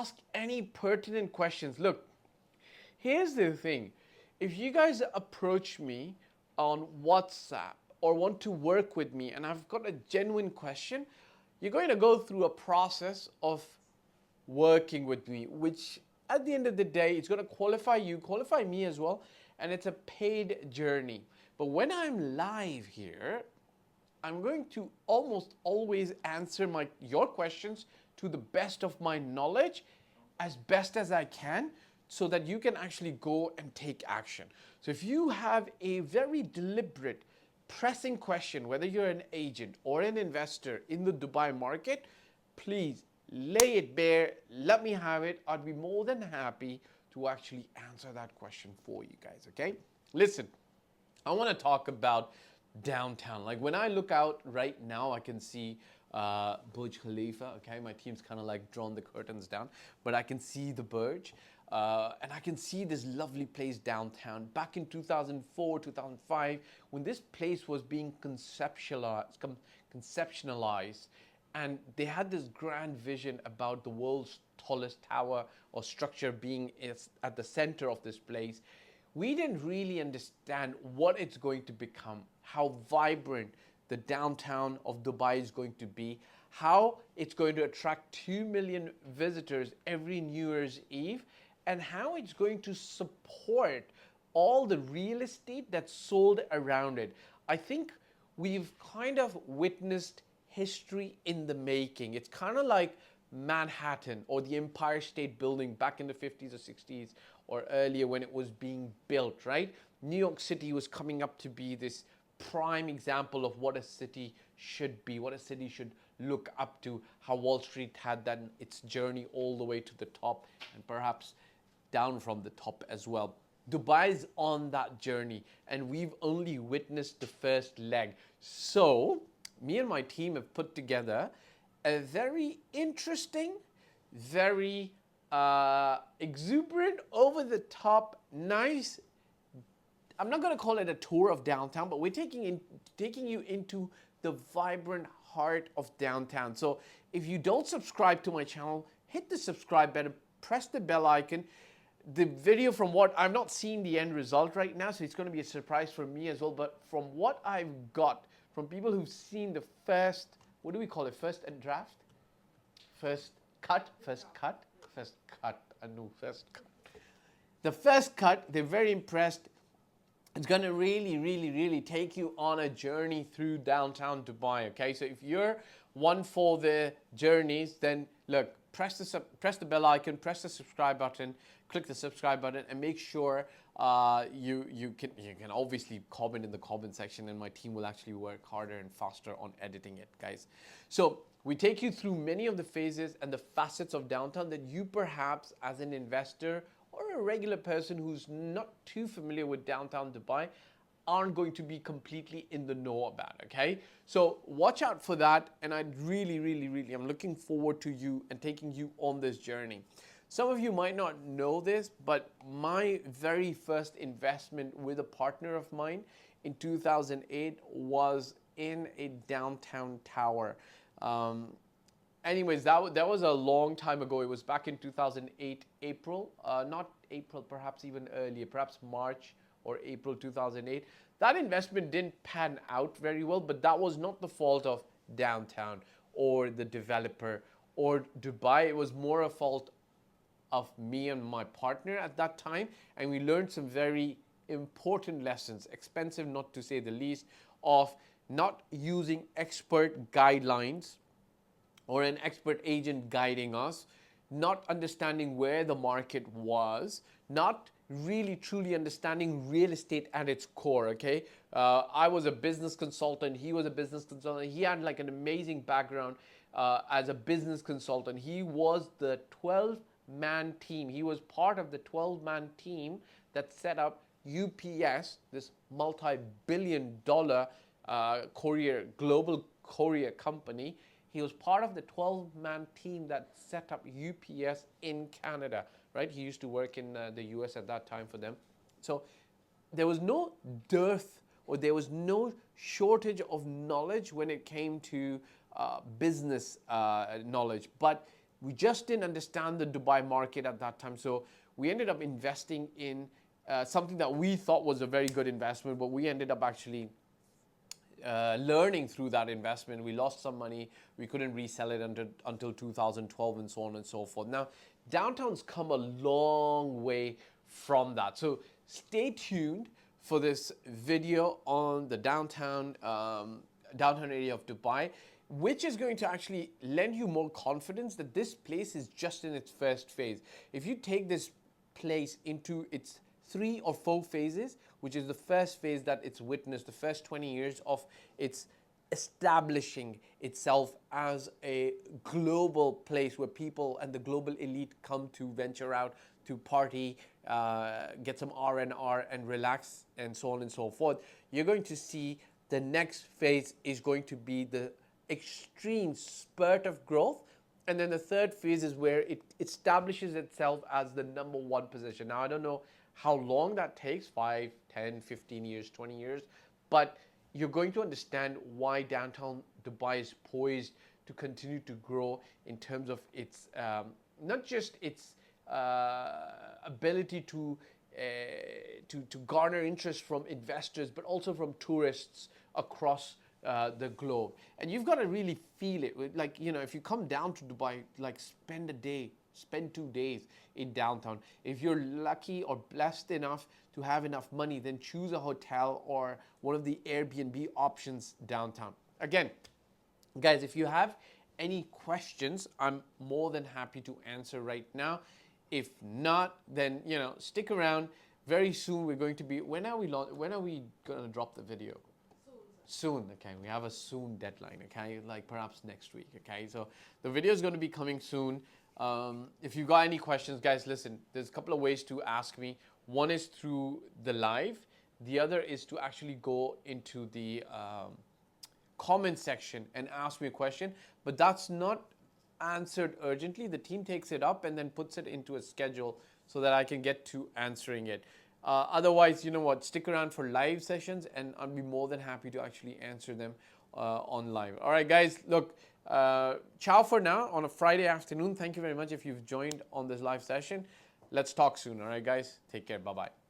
ask any pertinent questions. Look, here's the thing. If you guys approach me on WhatsApp or want to work with me and I've got a genuine question, you're going to go through a process of working with me, which at the end of the day, it's going to qualify you, qualify me as well, and it's a paid journey. But when I'm live here, I'm going to almost always answer your questions to the best of my knowledge, as best as I can, so that you can actually go and take action. So if you have a very deliberate, pressing question, whether you're an agent or an investor in the Dubai market, please lay it bare, let me have it. I'd be more than happy to actually answer that question for you guys, okay? Listen, I want to talk about downtown. Like when I look out right now, I can see Burj Khalifa, okay? My team's kind of like drawn the curtains down, but I can see the Burj. And I can see this lovely place downtown. Back in 2004, 2005, when this place was being conceptualized, and they had this grand vision about the world's tallest tower or structure being at the center of this place, we didn't really understand what it's going to become, how vibrant the downtown of Dubai is going to be, how it's going to attract 2 million visitors every New Year's Eve, and how it's going to support all the real estate that's sold around it. I think we've kind of witnessed history in the making. It's kind of like Manhattan or the Empire State Building back in the 50s or 60s or earlier when it was being built, right? New York City was coming up to be this prime example of what a city should be, what a city should look up to, how Wall Street had that its journey all the way to the top and perhaps down from the top as well. Dubai is on that journey and we've only witnessed the first leg. So me and my team have put together a very interesting, very exuberant, over the top, nice, I'm not going to call it a tour of downtown, but we're taking you into the vibrant heart of downtown. So if you don't subscribe to my channel, hit the subscribe button, press the bell icon. The video, from what I've not seen the end result right now, so it's going to be a surprise for me as well, but from what I've got from people who've seen the first, what do we call it, first draft? First cut. The first cut, they're very impressed. It's going to really take you on a journey through downtown Dubai, okay? So if you're one for the journeys, then look, press the bell icon, press the subscribe button, click the subscribe button, and make sure you can obviously comment in the comment section, and my team will actually work harder and faster on editing it, guys. So we take you through many of the phases and the facets of downtown that you perhaps as an investor or a regular person who's not too familiar with downtown Dubai aren't going to be completely in the know about, okay? So watch out for that, and I'd really, I'm looking forward to you and taking you on this journey. Some of you might not know this, but my very first investment with a partner of mine in 2008 was in a downtown tower. Anyways, that was a long time ago. It was back in 2008, April, not April, perhaps even earlier, perhaps March or April 2008. That investment didn't pan out very well, but that was not the fault of downtown or the developer or Dubai. It was more a fault of me and my partner at that time, and we learned some very important lessons, expensive not to say the least, of not using expert guidelines or an expert agent guiding us, not understanding where the market was, not really truly understanding real estate at its core, okay? I was a business consultant, he was a business consultant, he had like an amazing background as a business consultant. He was the 12-man team, he was part of the 12-man team that set up UPS, this multi-billion-dollar global courier company. He was part of the 12-man team that set up UPS in Canada, right? He used to work in the US at that time for them. So there was no dearth or there was no shortage of knowledge when it came to business knowledge. But We just didn't understand the Dubai market at that time. So we ended up investing in something that we thought was a very good investment, but we ended up actually learning through that investment. We lost some money. We couldn't resell it until 2012 and so on and so forth. Now, downtown's come a long way from that. So stay tuned for this video on the downtown area of Dubai, which is going to actually lend you more confidence that this place is just in its first phase. If you take this place into its 3 or 4 phases, which is the first phase that it's witnessed, the first 20 years of its establishing itself as a global place where people and the global elite come to venture out to party, get some R&R and relax and so on and so forth. You're going to see the next phase is going to be the extreme spurt of growth. And then the third phase is where it establishes itself as the number 1 position. Now, I don't know how long that takes, 5, 10, 15 years, 20 years, but you're going to understand why downtown Dubai is poised to continue to grow in terms of its, not just its ability to garner interest from investors, but also from tourists across the globe. And you've got to really feel it. Like, you know, if you come down to Dubai, like spend a day, spend 2 days in downtown. If you're lucky or blessed enough to have enough money, then choose a hotel or one of the Airbnb options downtown. Again, guys, if you have any questions, I'm more than happy to answer right now. If not, then, you know, stick around. Very soon we're going to be, when are we going to drop the video? Soon, okay. We have a soon deadline, okay, like perhaps next week, okay. So the video is going to be coming soon. If you got any questions, guys, listen, there's a couple of ways to ask me. One is through the live. The other is to actually go into the comment section and ask me a question, but that's not answered urgently. The team takes it up and then puts it into a schedule so that I can get to answering it. Otherwise, you know what, stick around for live sessions and I'll be more than happy to actually answer them on live. All right, guys, look, ciao for now on a Friday afternoon. Thank you very much if you've joined on this live session. Let's talk soon. All right, guys, take care. Bye-bye.